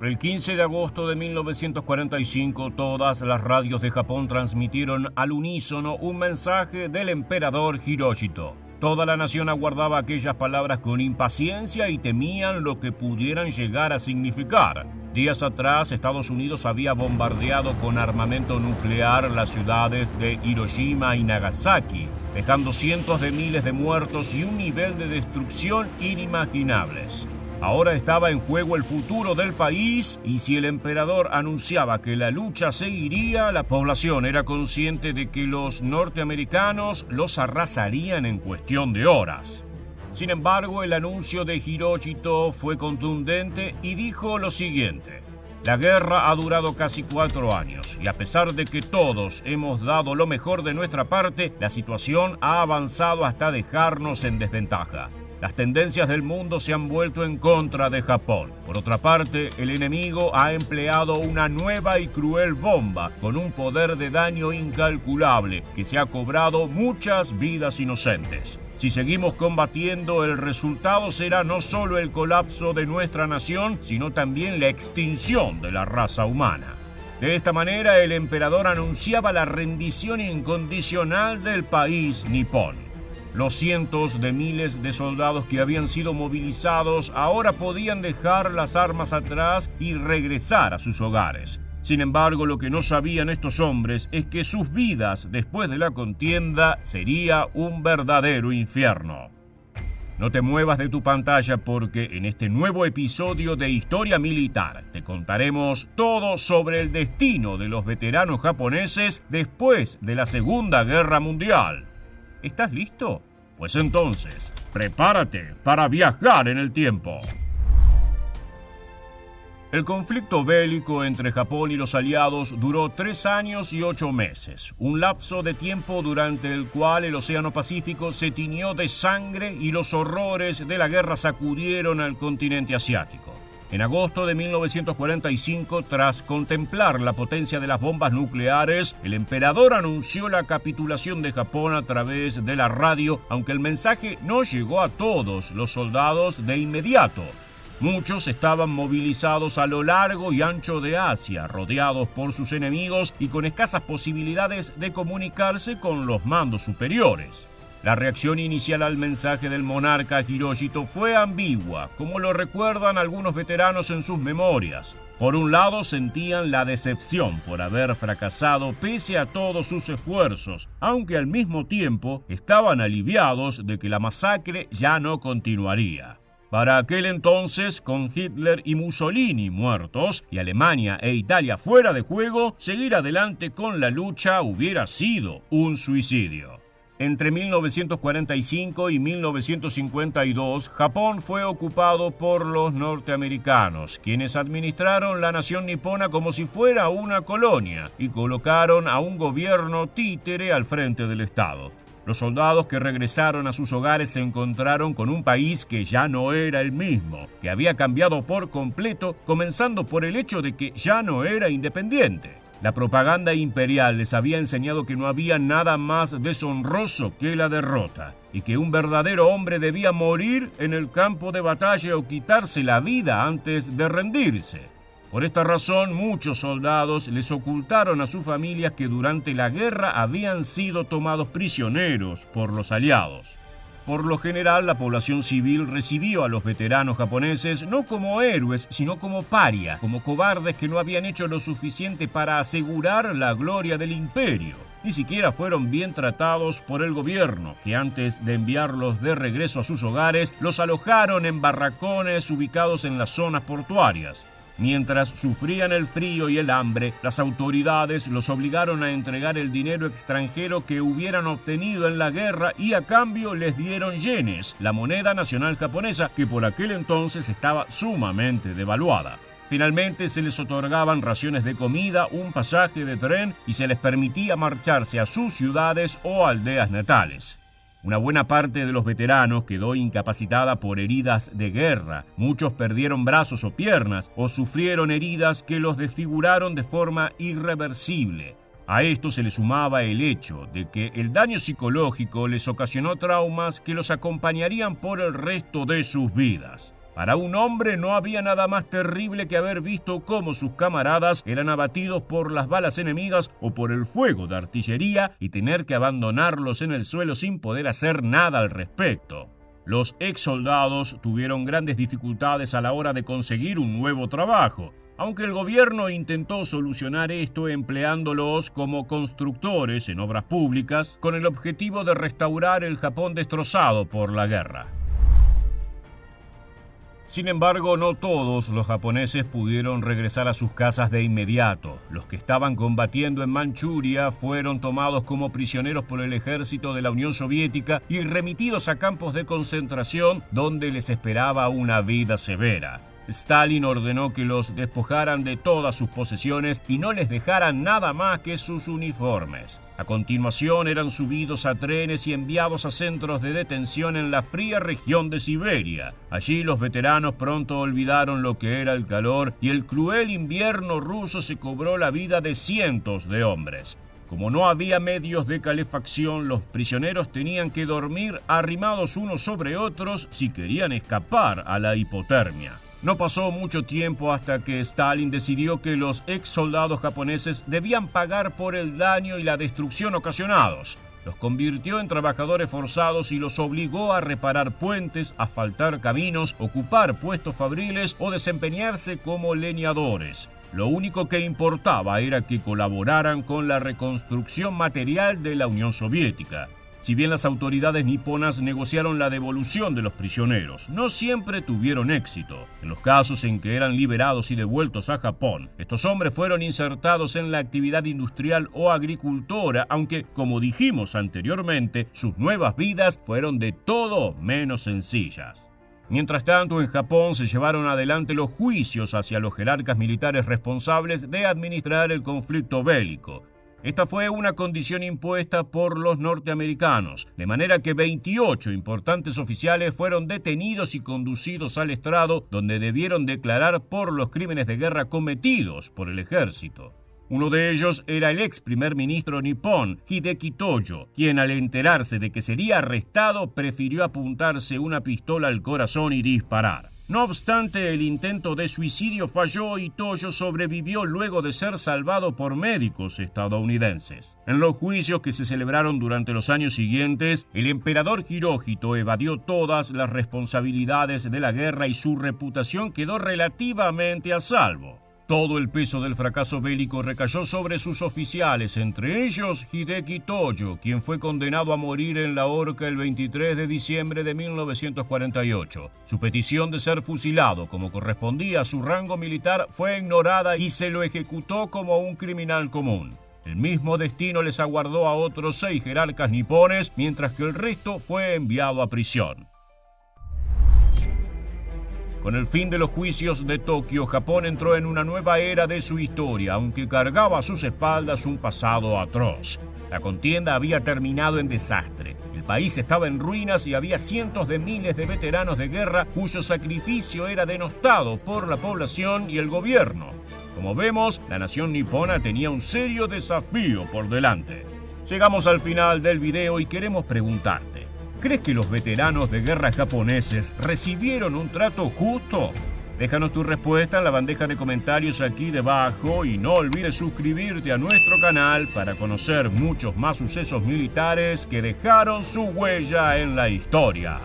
El 15 de agosto de 1945, todas las radios de Japón transmitieron al unísono un mensaje del emperador Hirohito. Toda la nación aguardaba aquellas palabras con impaciencia y temían lo que pudieran llegar a significar. Días atrás, Estados Unidos había bombardeado con armamento nuclear las ciudades de Hiroshima y Nagasaki, dejando cientos de miles de muertos y un nivel de destrucción inimaginables. Ahora estaba en juego el futuro del país y si el emperador anunciaba que la lucha seguiría, la población era consciente de que los norteamericanos los arrasarían en cuestión de horas. Sin embargo, el anuncio de Hirohito fue contundente y dijo lo siguiente: la guerra ha durado casi 4 años y a pesar de que todos hemos dado lo mejor de nuestra parte, la situación ha avanzado hasta dejarnos en desventaja. Las tendencias del mundo se han vuelto en contra de Japón. Por otra parte, el enemigo ha empleado una nueva y cruel bomba con un poder de daño incalculable que se ha cobrado muchas vidas inocentes. Si seguimos combatiendo, el resultado será no solo el colapso de nuestra nación, sino también la extinción de la raza humana. De esta manera, el emperador anunciaba la rendición incondicional del país nipón. Los cientos de miles de soldados que habían sido movilizados ahora podían dejar las armas atrás y regresar a sus hogares. Sin embargo, lo que no sabían estos hombres es que sus vidas después de la contienda sería un verdadero infierno. No te muevas de tu pantalla porque en este nuevo episodio de Historia Militar te contaremos todo sobre el destino de los veteranos japoneses después de la Segunda Guerra Mundial. ¿Estás listo? Pues entonces, prepárate para viajar en el tiempo. El conflicto bélico entre Japón y los aliados duró 3 años y 8 meses, un lapso de tiempo durante el cual el Océano Pacífico se tiñó de sangre y los horrores de la guerra sacudieron al continente asiático. En agosto de 1945, tras contemplar la potencia de las bombas nucleares, el emperador anunció la capitulación de Japón a través de la radio, aunque el mensaje no llegó a todos los soldados de inmediato. Muchos estaban movilizados a lo largo y ancho de Asia, rodeados por sus enemigos y con escasas posibilidades de comunicarse con los mandos superiores. La reacción inicial al mensaje del monarca Hirohito fue ambigua, como lo recuerdan algunos veteranos en sus memorias. Por un lado, sentían la decepción por haber fracasado pese a todos sus esfuerzos, aunque al mismo tiempo estaban aliviados de que la masacre ya no continuaría. Para aquel entonces, con Hitler y Mussolini muertos y Alemania e Italia fuera de juego, seguir adelante con la lucha hubiera sido un suicidio. Entre 1945 y 1952, Japón fue ocupado por los norteamericanos, quienes administraron la nación nipona como si fuera una colonia y colocaron a un gobierno títere al frente del Estado. Los soldados que regresaron a sus hogares se encontraron con un país que ya no era el mismo, que había cambiado por completo, comenzando por el hecho de que ya no era independiente. La propaganda imperial les había enseñado que no había nada más deshonroso que la derrota y que un verdadero hombre debía morir en el campo de batalla o quitarse la vida antes de rendirse. Por esta razón, muchos soldados les ocultaron a sus familias que durante la guerra habían sido tomados prisioneros por los aliados. Por lo general, la población civil recibió a los veteranos japoneses no como héroes, sino como parias, como cobardes que no habían hecho lo suficiente para asegurar la gloria del imperio. Ni siquiera fueron bien tratados por el gobierno, que antes de enviarlos de regreso a sus hogares, los alojaron en barracones ubicados en las zonas portuarias. Mientras sufrían el frío y el hambre, las autoridades los obligaron a entregar el dinero extranjero que hubieran obtenido en la guerra y a cambio les dieron yenes, la moneda nacional japonesa, que por aquel entonces estaba sumamente devaluada. Finalmente se les otorgaban raciones de comida, un pasaje de tren y se les permitía marcharse a sus ciudades o aldeas natales. Una buena parte de los veteranos quedó incapacitada por heridas de guerra. Muchos perdieron brazos o piernas o sufrieron heridas que los desfiguraron de forma irreversible. A esto se le sumaba el hecho de que el daño psicológico les ocasionó traumas que los acompañarían por el resto de sus vidas. Para un hombre no había nada más terrible que haber visto cómo sus camaradas eran abatidos por las balas enemigas o por el fuego de artillería y tener que abandonarlos en el suelo sin poder hacer nada al respecto. Los ex soldados tuvieron grandes dificultades a la hora de conseguir un nuevo trabajo, aunque el gobierno intentó solucionar esto empleándolos como constructores en obras públicas con el objetivo de restaurar el Japón destrozado por la guerra. Sin embargo, no todos los japoneses pudieron regresar a sus casas de inmediato. Los que estaban combatiendo en Manchuria fueron tomados como prisioneros por el ejército de la Unión Soviética y remitidos a campos de concentración donde les esperaba una vida severa. Stalin ordenó que los despojaran de todas sus posesiones y no les dejaran nada más que sus uniformes. A continuación eran subidos a trenes y enviados a centros de detención en la fría región de Siberia. Allí los veteranos pronto olvidaron lo que era el calor y el cruel invierno ruso se cobró la vida de cientos de hombres. Como no había medios de calefacción, los prisioneros tenían que dormir arrimados unos sobre otros si querían escapar a la hipotermia. No pasó mucho tiempo hasta que Stalin decidió que los ex soldados japoneses debían pagar por el daño y la destrucción ocasionados. Los convirtió en trabajadores forzados y los obligó a reparar puentes, asfaltar caminos, ocupar puestos fabriles o desempeñarse como leñadores. Lo único que importaba era que colaboraran con la reconstrucción material de la Unión Soviética. Si bien las autoridades niponas negociaron la devolución de los prisioneros, no siempre tuvieron éxito. En los casos en que eran liberados y devueltos a Japón, estos hombres fueron insertados en la actividad industrial o agricultora, aunque, como dijimos anteriormente, sus nuevas vidas fueron de todo menos sencillas. Mientras tanto, en Japón se llevaron adelante los juicios hacia los jerarcas militares responsables de administrar el conflicto bélico. Esta fue una condición impuesta por los norteamericanos, de manera que 28 importantes oficiales fueron detenidos y conducidos al estrado, donde debieron declarar por los crímenes de guerra cometidos por el ejército. Uno de ellos era el ex primer ministro nipón, Hideki Tojo, quien al enterarse de que sería arrestado prefirió apuntarse una pistola al corazón y disparar. No obstante, el intento de suicidio falló y Tojo sobrevivió luego de ser salvado por médicos estadounidenses. En los juicios que se celebraron durante los años siguientes, el emperador Hirohito evadió todas las responsabilidades de la guerra y su reputación quedó relativamente a salvo. Todo el peso del fracaso bélico recayó sobre sus oficiales, entre ellos Hideki Tojo, quien fue condenado a morir en la horca el 23 de diciembre de 1948. Su petición de ser fusilado, como correspondía a su rango militar, fue ignorada y se lo ejecutó como un criminal común. El mismo destino les aguardó a otros 6 jerarcas nipones, mientras que el resto fue enviado a prisión. Con el fin de los juicios de Tokio, Japón entró en una nueva era de su historia, aunque cargaba a sus espaldas un pasado atroz. La contienda había terminado en desastre. El país estaba en ruinas y había cientos de miles de veteranos de guerra cuyo sacrificio era denostado por la población y el gobierno. Como vemos, la nación nipona tenía un serio desafío por delante. Llegamos al final del video y queremos preguntarte: ¿crees que los veteranos de guerra japoneses recibieron un trato justo? Déjanos tu respuesta en la bandeja de comentarios aquí debajo y no olvides suscribirte a nuestro canal para conocer muchos más sucesos militares que dejaron su huella en la historia.